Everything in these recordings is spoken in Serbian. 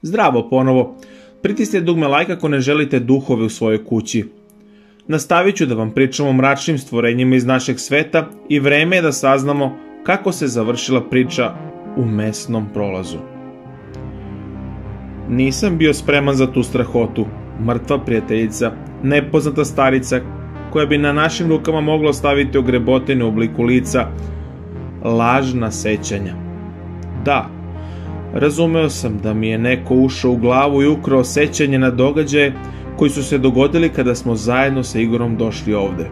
Zdravo ponovo. Pritisnite dugme like ako ne želite duhove u svojoj kući. Nastavit ću da vam pričam o mračnim stvorenjima iz našeg sveta i vreme je da saznamo kako se završila priča u mesnom prolazu. Nisam bio spreman za tu strahotu. Mrtva prijateljica, nepoznata starica, koja bi na našim rukama mogla ostaviti ogrebotine u obliku lica, lažna sećanja. Da, razumeo sam da mi je neko ušao u glavu i ukrao sećanje na događaje koji su se dogodili kada smo zajedno sa Igorom došli ovde.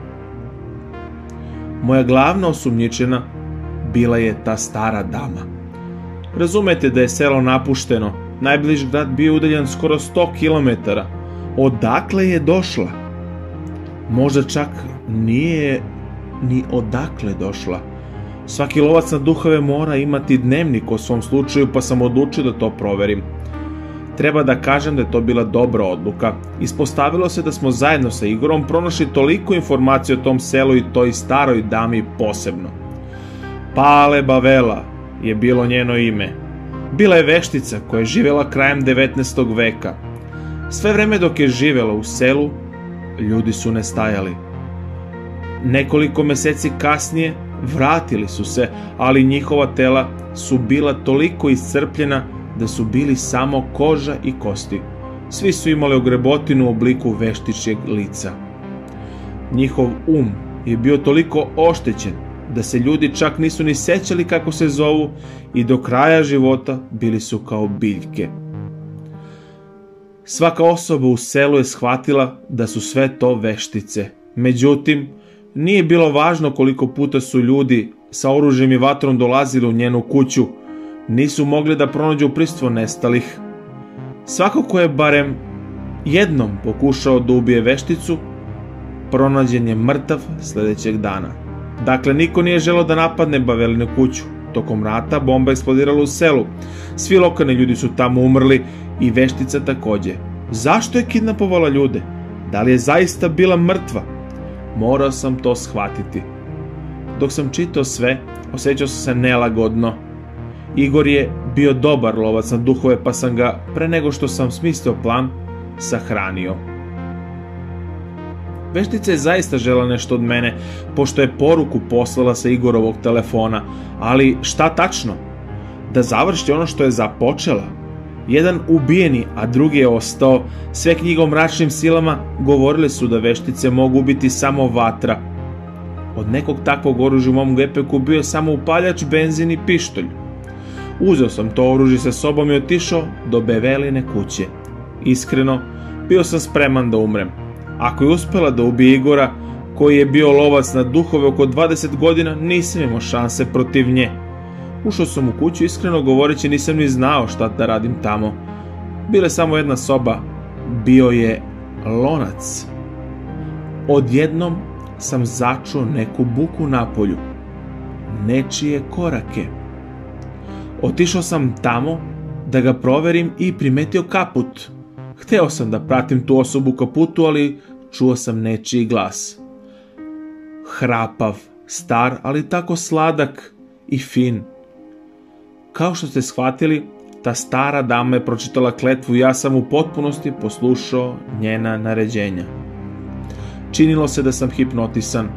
Moja glavna osumnjičena bila je ta stara dama. Razumete da je selo napušteno, najbliži grad bio udaljen skoro 100 km. Odakle je došla? Možda čak nije ni odakle došla. Svaki lovac na duhove mora imati dnevnik o svom slučaju, pa sam odlučio da to proverim. Treba da kažem da je to bila dobra odluka. Ispostavilo se da smo zajedno sa Igorom pronašli toliko informacija o tom selu i toj staroj dami posebno. Pale Bavela je bilo njeno ime. Bila je veštica koja je živjela krajem 19. veka. Sve vreme dok je živjela u selu, ljudi su nestajali. Nekoliko meseci kasnije vratili su se, ali njihova tela su bila toliko iscrpljena da su bili samo koža i kosti. Svi su imali ogrebotinu u obliku veštičjeg lica. Njihov je bio toliko oštećen da se ljudi čak nisu ni sećali kako se zovu i do kraja života bili su kao biljke. Svaka osoba u selu je shvatila da su sve to veštice. Međutim, nije bilo važno koliko puta su ljudi sa oružjem i vatrom dolazili u njenu kuću, nisu mogli da pronađu prisustvo nestalih. Svako ko je barem jednom pokušao da ubije vešticu, pronađen je mrtav sledećeg dana. Dakle, niko nije želeo da napadne Bavelinu kuću. Tokom rata bomba eksplodirala u selu. Svi lokalni ljudi su tamo umrli i veštica takođe. Zašto je kidnapovala ljude? Da li je zaista bila mrtva? Morao sam to shvatiti. Dok sam čitao sve, osjećao sam se nelagodno. Igor je bio dobar lovac na duhove, pa sam ga, pre nego što sam smislio plan, sahranio. Veštica je zaista žela nešto od mene, pošto je poruku poslala sa Igorovog telefona, ali šta tačno? Da završi ono što je započela. Jedan ubijeni, a drugi je ostao. Sve knjige o mračnim silama govorile su da veštice mogu ubiti samo vatra. Od nekog takvog oružja u mom gepeku bio je samo upaljač, benzin i pištolj. Uzeo sam to oružje sa sobom i otišao do Baveline kuće. Iskreno, bio sam spreman da umrem. Ako je uspela da ubije Igora, koji je bio lovac na duhove oko 20 godina, nisam imao šanse protiv nje. Ušao sam u kuću, iskreno govoreći nisam ni znao šta da radim tamo. Bila je samo jedna soba, bio je lonac. Odjednom sam začuo neku buku napolju, nečije korake. Otišao sam tamo da ga proverim i primetio kaput. Hteo sam da pratim tu osobu u kaputu, ali čuo sam nečiji glas. Hrapav, star, ali tako sladak i fin. Kao što ste shvatili, ta stara dama je pročitala kletvu i ja sam u potpunosti poslušao njena naređenja. Činilo se da sam hipnotisan.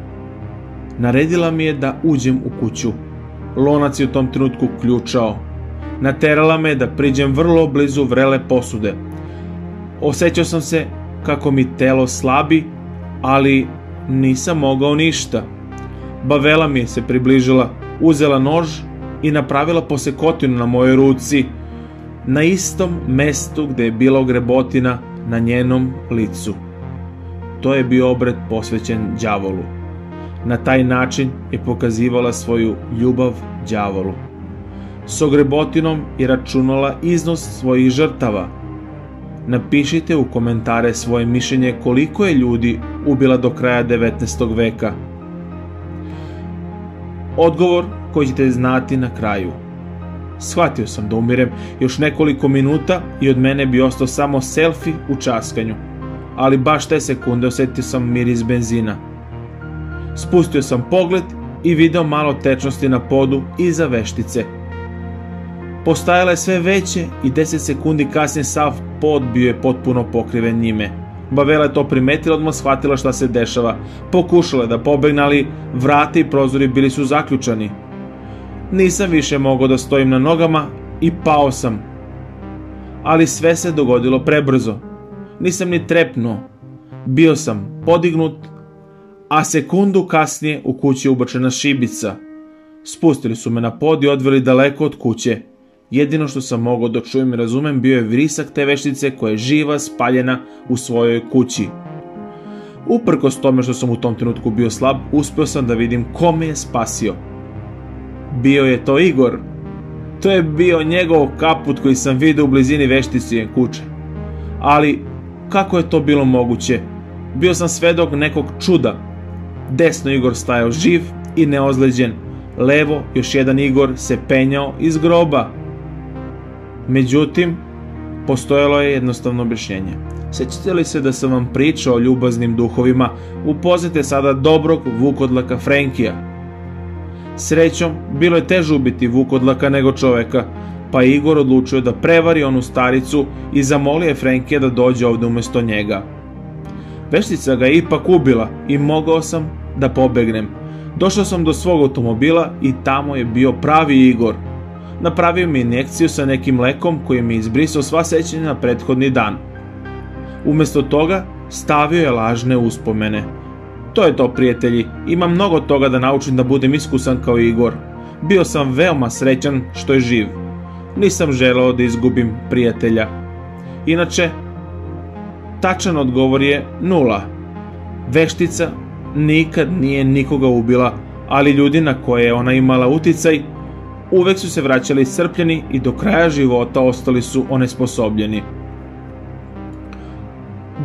Naredila mi je da uđem u kuću. Lonac je u tom trenutku ključao. Naterala me da priđem vrlo blizu vrele posude. Osjećao sam se kako mi telo slabi, ali nisam mogao ništa. Bavela mi se približila, uzela nož i napravila posekotinu na mojoj ruci, na istom mestu gde je bilaogrebotina na njenom licu. To je bio obred posvećen đavolu. Na taj način je pokazivala svoju ljubav đavolu. S ogrebotinom je računala iznos svojih žrtava. Napišite u komentare svoje mišljenje koliko je ljudi ubila do kraja 19. veka. Odgovor koji ćete znati na kraju. Shvatio sam da umirem još nekoliko minuta i od mene bi ostao samo selfi u časkanju. Ali baš te sekunde osjetio sam miris benzina. Spustio sam pogled i video malo tečnosti na podu iza veštice. Postajala je sve veće i 10 sekundi kasnije sav pod bio je potpuno pokriven njime. Bavela je to primetila, odmah shvatila šta se dešava. Pokušala je da pobegne, ali vrata i prozori bili su zaključani. Nisam više mogao da stojim na nogama i pao sam. Ali sve se dogodilo prebrzo. Nisam ni trepnuo. Bio sam podignut, a sekundu kasnije u kući je ubačena šibica. Spustili su me na pod i odveli daleko od kuće. Jedino što sam mogao da čujem i razumem bio je vrisak te veštice koja je živa spaljena u svojoj kući. Uprkos tome što sam u tom trenutku bio slab, uspeo sam da vidim ko me je spasio. Bio je to Igor. To je bio njegov kaput koji sam vidio u blizini veštice kuće. Ali kako je to bilo moguće? Bio sam svedok nekog čuda. Desno Igor stajao živ i neozleđen. Levo još jedan Igor se penjao iz groba. Međutim, postojalo je jednostavno objašnjenje. Sećate li se da sam vam pričao o ljubaznim duhovima? Upoznajte sada dobrog vukodlaka Frenkija. Srećom, bilo je teže ubiti vukodlaka nego čoveka, pa je Igor odlučio da prevari onu staricu i zamolio je Frenkija da dođe ovde umesto njega. Veštica ga je ipak ubila i mogao sam da pobegnem. Došao sam do svog automobila i tamo je bio pravi Igor. Napravio mi injekciju sa nekim lekom koji mi je izbrisao sva sećanja na prethodni dan. Umesto toga stavio je lažne uspomene. To je to, prijatelji, imam mnogo toga da naučim da budem iskusan kao Igor. Bio sam veoma srećan što je živ. Nisam želeo da izgubim prijatelja. Inače, tačan odgovor je 0. Veštica nikad nije nikoga ubila, ali ljudi na koje je ona imala uticaj uvek su se vraćali iscrpljeni i do kraja života ostali su onesposobljeni.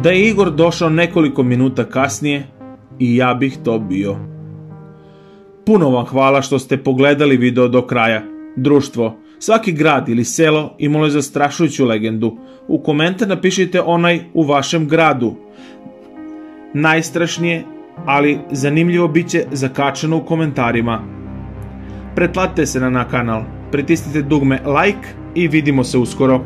Da je Igor došao nekoliko minuta kasnije, i ja bih to bio. Puno vam hvala što ste pogledali video do kraja. Društvo, svaki grad ili selo imalo je zastrašujuću legendu. U komentar napišite onaj u vašem gradu. Najstrašnije, ali zanimljivo biće zakačeno u komentarima. Pretplatite se na kanal, pritisnite dugme like i vidimo se uskoro.